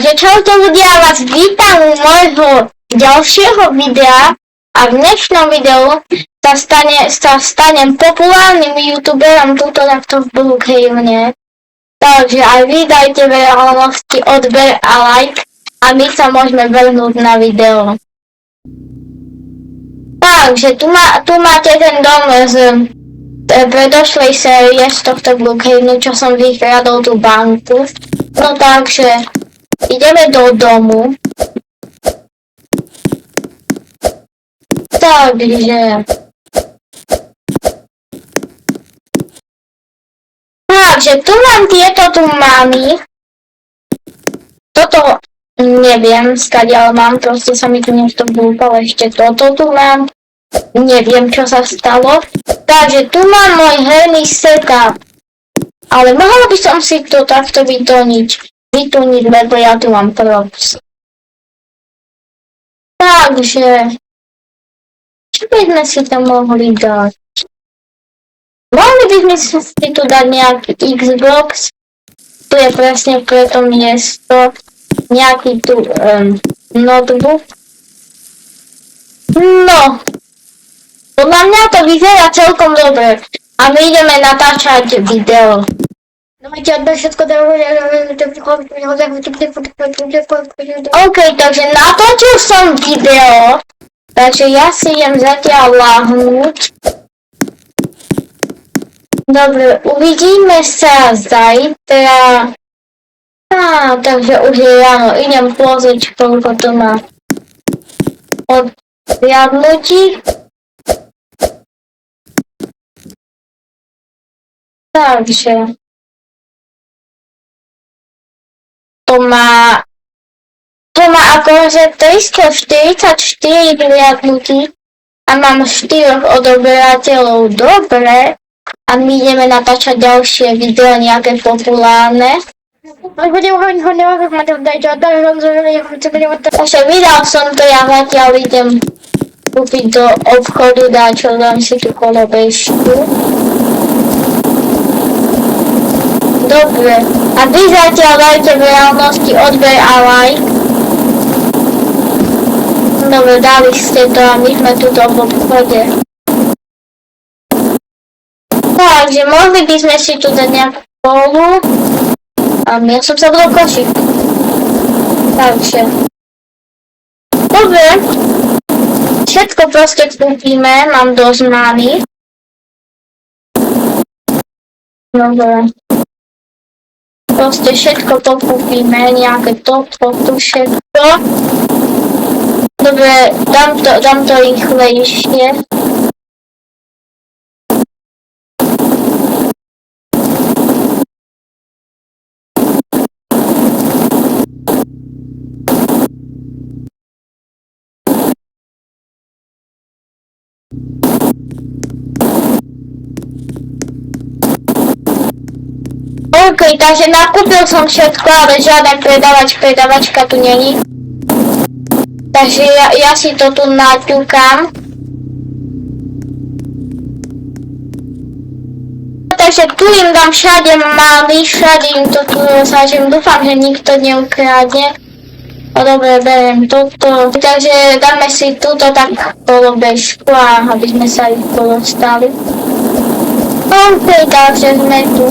Že čauto ľudia, vás vítam u môjho ďalšieho videa a v dnešnom videu sa stanem populárnym youtuberom tuto takto v Brookhavene. Takže aj vy dajte veľa odber a like a my sa môžeme vrhnúť na video. Takže tu máte ten dom z predošlej série z tohto Brookhavenu, čo som vykradol tú banku. No takže ideme do domu. Takže tu mám tieto tu mamy. Toto neviem skadiaľ mám, proste sa mi tu niečo blúpalo, ešte toto tu mám. Neviem, čo sa stalo. Takže tu mám môj herný setup. Ale mohla by som si to takto vytuniť, lebo ja tu mám props. Takže čo by sme si tam mohli dať? Mohli by sme si tu dať nejaký Xbox. Tu je presne pre to miesto. Nejaký tu notebook. No. Podľa mňa to vyzerá celkom dobre. A my ideme natáčať video. OK, takže natočil som video. Takže ja si idem zatiaľ láhnuť. Dobre, uvidíme sa zajtra. Takže už je ráno. Idem pozrieť, koľko to má odriadnutí. Takže to má akože 344 vyriadnutí a mám 4 odoberateľov. Dobre. A my ideme natáčať ďalšie video, nejaké populárne. Takže vydal som to, ja zatiaľ idem kúpiť do obchodu, čo dám si tú kolobežku. Dobre, a vy zatiaľ dajte v reálnosti odber a like. Dobre, dali ste to a my sme tuto v obchode. Takže mohli by sme si tu dať nejakú kolu. A ja som sa budol košiť. Takže. Dobre. Všetko proste kúpime, mám dosť mány. Dobre. Proste všetko to kúpime, nejaké toto, všetko. Dobre, dám to rýchlejšie. OK, takže nakúpil som všetko, ale žiaden predavačka tu není. Takže ja si to tu naťukám. Takže tu im dám všade mály, všade im to tu rozhážem. Dúfam, že nikto neukradne. No dobre, beriem toto. Takže dáme si túto tak kolobežku, aby sme sa ich dostali. OK, takže sme tu.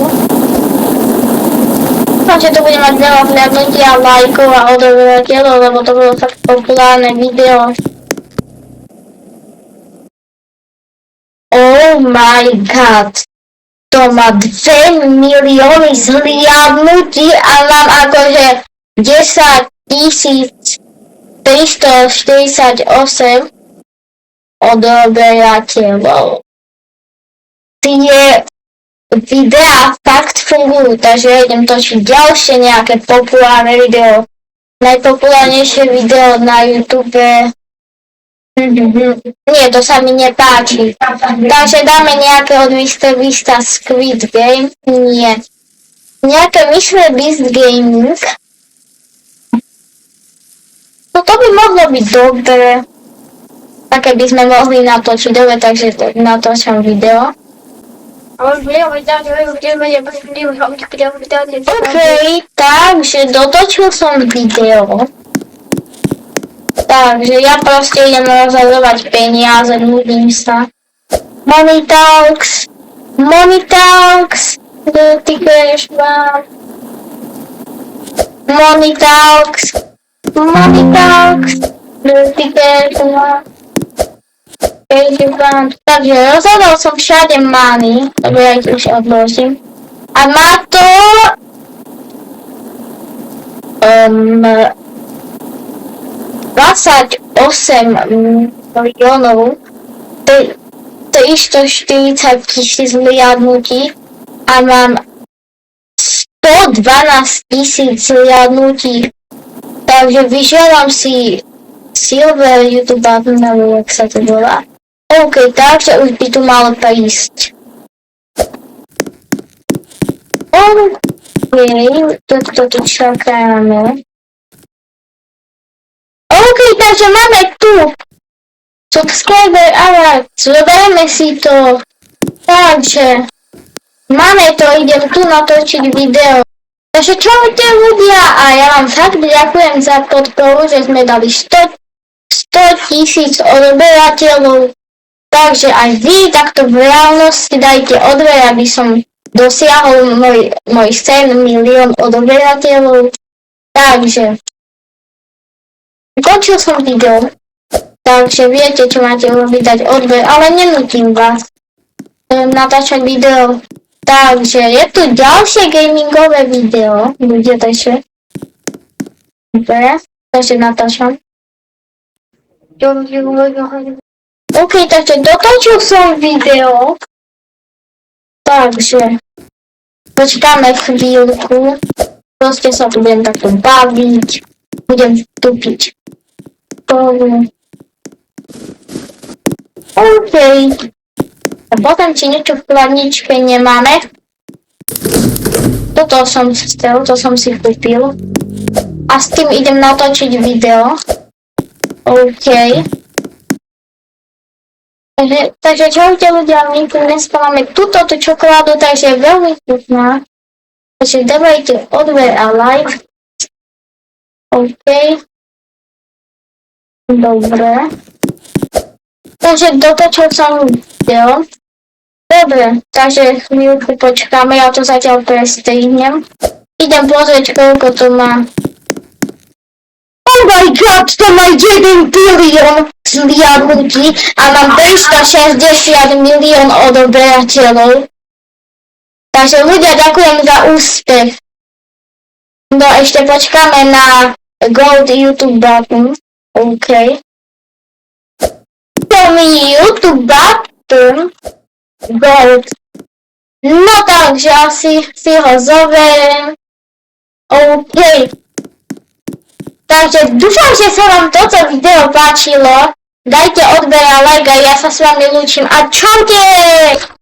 Dúfam, že to bude mať veľa vhľadnutí a lajkov a odoberateľov, lebo to bolo fakt populárne video. Oh my god. To má 2 milióny zhliadnutí a mám akože 10 348 odoberateľov. Tie videá fakt fungujú, takže ja idem točiť ďalšie nejaké populárne video. Najpopulárnejšie video na YouTube. Nie, to sa mi nepáči. Takže dáme nejaké od Mr. Beasta Squid Game. Nie. Nejaké Mr. Beast Gaming. No to by mohlo byť dobre. Také by sme mohli natočiť. Dobre, takže natočím video. Okej, takže dotočil som video. Takže ja proste idem rozhodovať peniaze, nudím sa. Money talks, dotýkaš vám. Money talks, dotýkaš vám. Takže rozhodol som všade money, lebo ja ich už odložím. A má to 28 miliónov, to je 140 000 zliadnutí a mám 112 000 zliadnutí. Takže vyželám si Silver YouTube button, alebo jak sa to volá. OK, takže už by tu malo prísť. OK, toto tu čakáme. OK, takže máme tu subscriber alert, zoberieme si to. Takže máme to, idem tu natočiť video. Takže čaute ľudia a ja vám fakt ďakujem za podporu, že sme dali 100 000 odberateľov. Takže aj vy takto v reálnosti dajte odber, aby som dosiahol môj sen 1 000 000 odberateľov. Takže končil som video, takže viete, čo máte urobiť, dať odber, ale nenutím vás natáčať video. Takže je tu ďalšie gamingové video, bude takže. Dobre, takže natáčam. OK, takže dotočil som video. Takže počkáme chvíľku. Proste sa tu budem takto baviť. Budem vstúpiť. OK. A potom či niečo v chladničke nemáme. Toto som chcel, to som si kúpil. A s tým idem natočiť video. OK. Takže čaute ľudia, my tu dneska máme túto čokoládu, takže je veľmi chutná. Takže dávajte odber a like. OK. Dobre. Takže dotočil som video. Dobre, takže chvíľku počkáme, ja to zatiaľ prestrihnem. Idem pozrieť, koľko to má. Oh my god, to má 1 bilión zliadnutí a mám 360 milión odoberateľov. Takže ľudia, ďakujem za úspech. No ešte počkáme na Gold YouTube button. OK. To mi YouTube button Gold. No takže asi si ho zoberiem. OK. Takže dúfam, že sa vám toto video páčilo. Dajte odber a like a ja sa s vami lúčim a čaute!